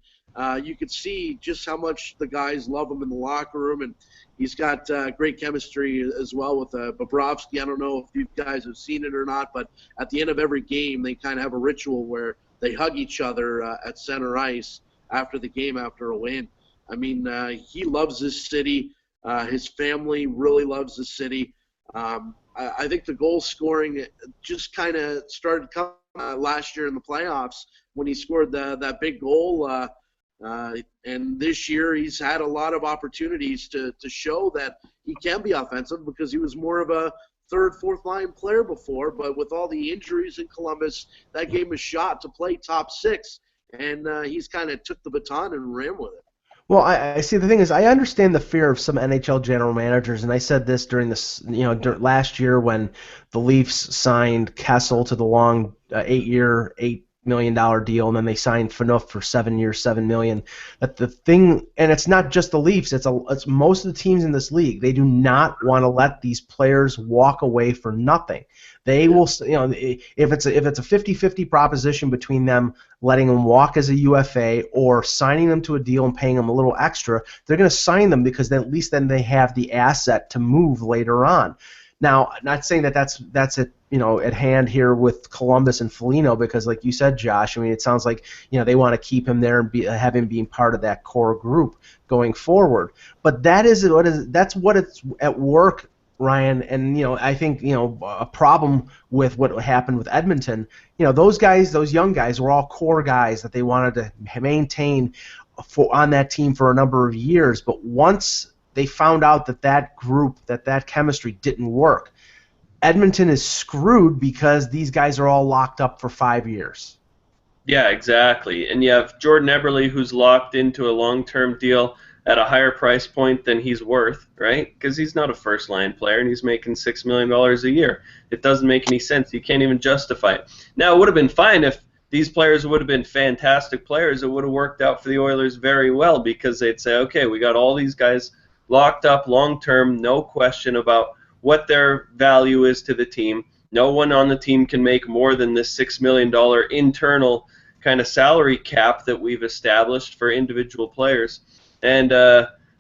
you could see just how much the guys love him in the locker room, and he's got great chemistry as well with Bobrovsky. I don't know if you guys have seen it or not, but at the end of every game, they kind of have a ritual where they hug each other at center ice after the game, after a win. I mean, he loves this city. His family really loves the city. I think the goal scoring just kind of started coming last year in the playoffs when he scored that big goal. And this year he's had a lot of opportunities to show that he can be offensive because he was more of a third, fourth line player before. But with all the injuries in Columbus, that gave him a shot to play top 6. And he's kind of took the baton and ran with it. Well, I see. The thing is, I understand the fear of some NHL general managers, and I said this during this, last year when the Leafs signed Kessel to the long 8-year, $8 million deal, and then they signed Phaneuf for 7 years, $7 million. That the thing, and it's not just the Leafs; it's most of the teams in this league. They do not want to let these players walk away for nothing. They will, if it's a 50-50 proposition between them letting them walk as a UFA or signing them to a deal and paying them a little extra, they're going to sign them because then at least then they have the asset to move later on. Now, not saying that that's at hand here with Columbus and Foligno because, like you said, Josh, I mean, it sounds like they want to keep him there and have him being part of that core group going forward. But that's what it's at work, Ryan, and I think a problem with what happened with Edmonton. Those guys, those young guys, were all core guys that they wanted to maintain on that team for a number of years. But once they found out that group, that chemistry didn't work, Edmonton is screwed because these guys are all locked up for 5 years. Yeah, exactly. And you have Jordan Eberle, who's locked into a long-term deal at a higher price point than he's worth, right? Because he's not a first-line player, and he's making $6 million a year. It doesn't make any sense. You can't even justify it. Now, it would have been fine if these players would have been fantastic players. It would have worked out for the Oilers very well because they'd say, okay, we got all these guys locked up long-term, no question about what their value is to the team. No one on the team can make more than this $6 million internal kind of salary cap that we've established for individual players. And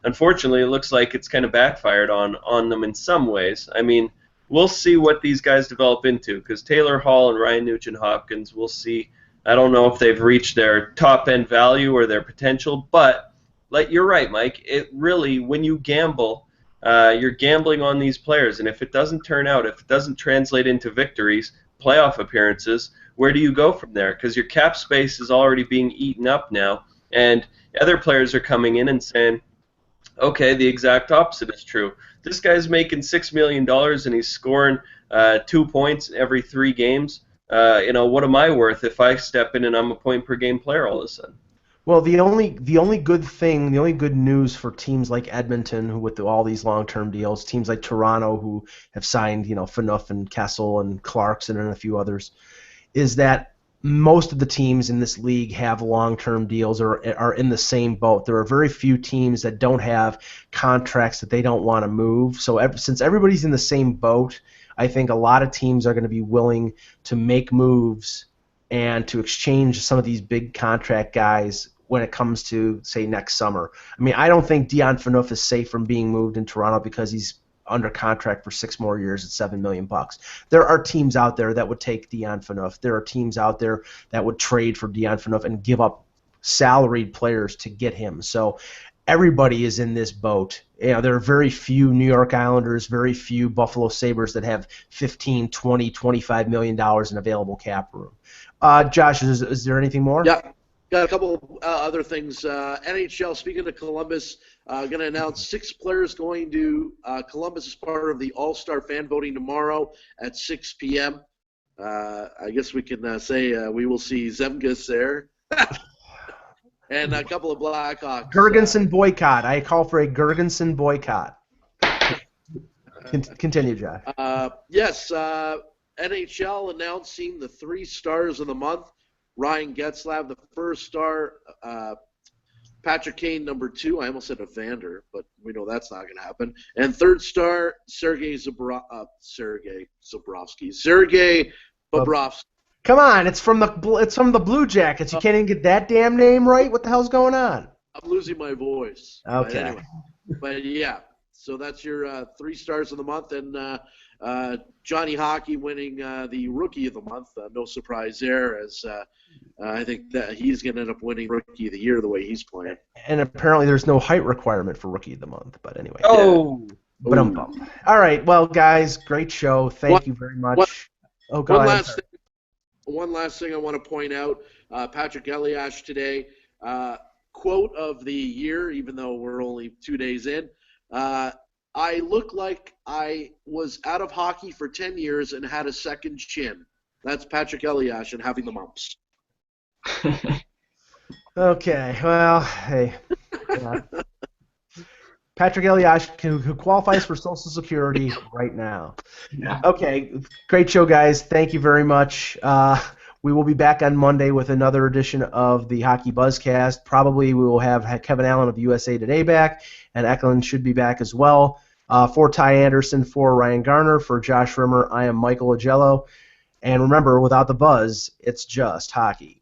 unfortunately, it looks like it's kind of backfired on them in some ways. I mean, we'll see what these guys develop into because Taylor Hall and Ryan Nugent-Hopkins, we'll see. I don't know if they've reached their top-end value or their potential, but you're right, Mike. It really, when you gamble, you're gambling on these players, and if it doesn't turn out, if it doesn't translate into victories, playoff appearances, where do you go from there? Because your cap space is already being eaten up now, and other players are coming in and saying, okay, the exact opposite is true. This guy's making $6 million and he's scoring 2 points every 3 games. What am I worth if I step in and I'm a point-per-game player all of a sudden? Well, the only good thing, the only good news for teams like Edmonton, who with all these long-term deals, teams like Toronto, who have signed, Phaneuf and Kessel and Clarkson and a few others, is that most of the teams in this league have long-term deals or are in the same boat. There are very few teams that don't have contracts that they don't want to move. So since everybody's in the same boat, I think a lot of teams are going to be willing to make moves and to exchange some of these big contract guys when it comes to, say, next summer. I mean, I don't think Dion Phaneuf is safe from being moved in Toronto because he's under contract for 6 more years at $7 million. There are teams out there that would take Dion Phaneuf. There are teams out there that would trade for Dion Phaneuf and give up salaried players to get him. So everybody is in this boat. There are very few New York Islanders, very few Buffalo Sabres that have $15, $20, $25 million in available cap room. Josh, is there anything more? Yeah, got a couple other things. NHL, speaking of Columbus, going to announce 6 players going to Columbus as part of the All-Star fan voting tomorrow at 6 p.m. I guess we can say we will see Zemgus there. And a couple of Blackhawks. Gergensen boycott. I call for a Gergensen boycott. Continue, Josh. Yes, NHL announcing the 3 stars of the month. Ryan Getzlaf, the first star. Patrick Kane, number 2. I almost said Evander, but we know that's not going to happen. And third star, Sergei Bobrovsky. Come on, it's from the Blue Jackets. You can't even get that damn name right. What the hell's going on? I'm losing my voice. Okay. But anyway, but yeah, so that's your 3 stars of the month, and Johnny Hockey winning the Rookie of the Month. No surprise there, as I think that he's going to end up winning Rookie of the Year the way he's playing. And apparently there's no height requirement for Rookie of the Month, but anyway. Oh! But all right, well, guys, great show. Thank you very much. One last thing I want to point out, Patrick Elias today, quote of the year, even though we're only 2 days in, I look like I was out of hockey for 10 years and had a second chin. That's Patrick Elias and having the mumps. Okay, well, hey. Patrick Elias, who qualifies for Social Security right now. Yeah. Okay, great show, guys. Thank you very much. We will be back on Monday with another edition of the Hockey Buzzcast. Probably we will have Kevin Allen of USA Today back, and Eklund should be back as well. For Ty Anderson, for Ryan Garner, for Josh Rimmer, I am Michael Agello. And remember, without the buzz, it's just hockey.